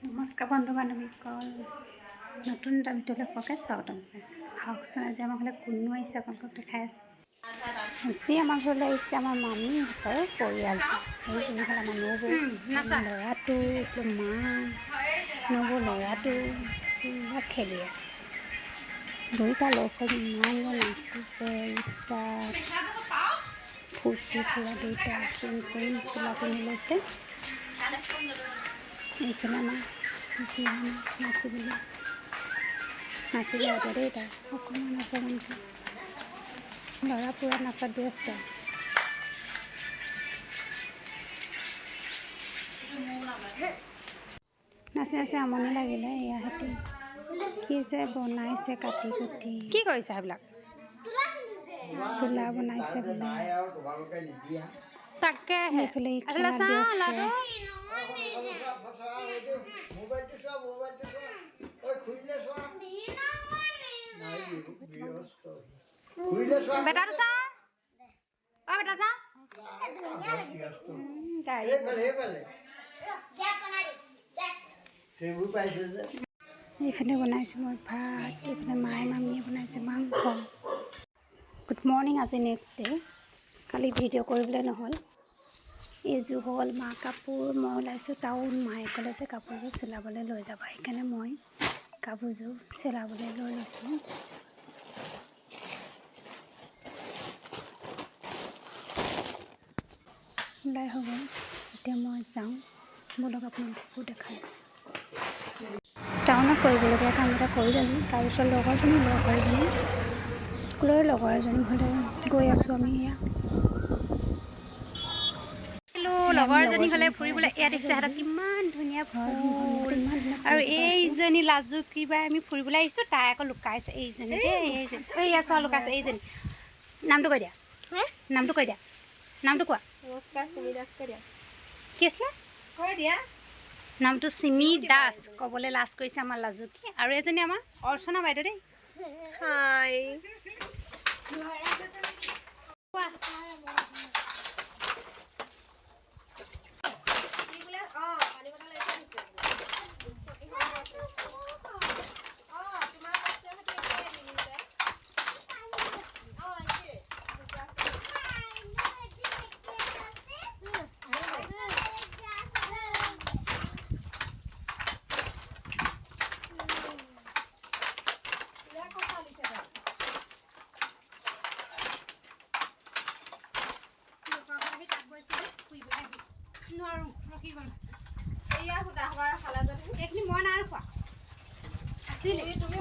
নমস্কাৰ বন্ধু বান্ধৱীসকল, নতুন এটা ভিডিঅ'লৈ আপোনালোকে স্বাগতম জনাইছোঁ। আহকচোন আজি আমাৰ ঘৰলৈ কোনো আহিছে আপোনালোকক দেখাই আছোঁ। আজি আমাৰ ঘৰলৈ আহিছে আমাৰ মামীহঁতৰ পৰিয়ালটো। এইখিনি হ'ল আমাৰ নবৌ, ল'ৰাটো, মা, নবৌ ল'ৰাটো পুৰা খেলি আছে। দুইটা লগ হৈ ইমান নাচিছে, ফূৰ্তি পুৰা দুইটা চিং চিং চোলা পিন্ধি লৈছে। এইফালে আমাৰ জীয়ান নাচিবলৈ লাগে দেই, তাই অকণমানকৈ ল'ৰা পূৰা নাচাত ব্যস্ত। নাচি নাচি আমনি লাগিলে। ইয়াহঁতি কি যে বনাইছে কাটি কুটি। কি কৰিছে সেইবিলাক? চোলা বনাইছে বোলে। তাকে সেইফালে এইফালে বনাইছোঁ মই ভাত, এইফালে মায়ে মামীয়ে বনাইছে মাংস। Good morning. আজি নেক্সট ডে'। কালি ভিডিঅ' কৰিবলৈ নহ'ল। এইযোৰ হ'ল মা কাপোৰ। মই ওলাইছোঁ টাউন। মায়ে ক'লে যে কাপোৰযোৰ চিলাবলৈ লৈ যাবা, সেইকাৰণে মই কাপোৰযোৰ চিলাবলৈ লৈ লৈছোঁ। ওলাই হ'ব। এতিয়া মই যাওঁ, বলক আপোনালোককো দেখাই দিছোঁ। টাউনত কৰিবলগীয়া কাম এটা কৰি ল'লোঁ। তাৰপিছত লগৰজনী লগ হৈ পিনে স্কুলৰ লগৰ এজনী ঘৰলৈ গৈ আছোঁ আমি। লগৰ এজনী হ'লে ফুৰিবলৈ এয়া দেখিছে সিহঁতক কিমান ধুনীয়া ফুল। আৰু এইজনী লাজু কিবা আমি ফুৰিবলৈ আহিছোঁ, তাই আকৌ লুকাইছে। এইজনী দেই, এইজনী এয়া চোৱা লুকাইছে। এইজনী নামটো কৈ দিয়া, নামটো কৈ দিয়া, নামটো কোৱা। নমস্কাৰ, চিমি দাস কৈ দিয়া। কি আছিলে কৈ দিয়া নামটো? চিমি দাস ক'বলৈ লাজ কৰিছে আমাৰ লাজুকী। আৰু এজনী আমাৰ অৰ্চনা বাইদেউ দেই। হাই এইখিনি মই নাই খোৱা। তুমি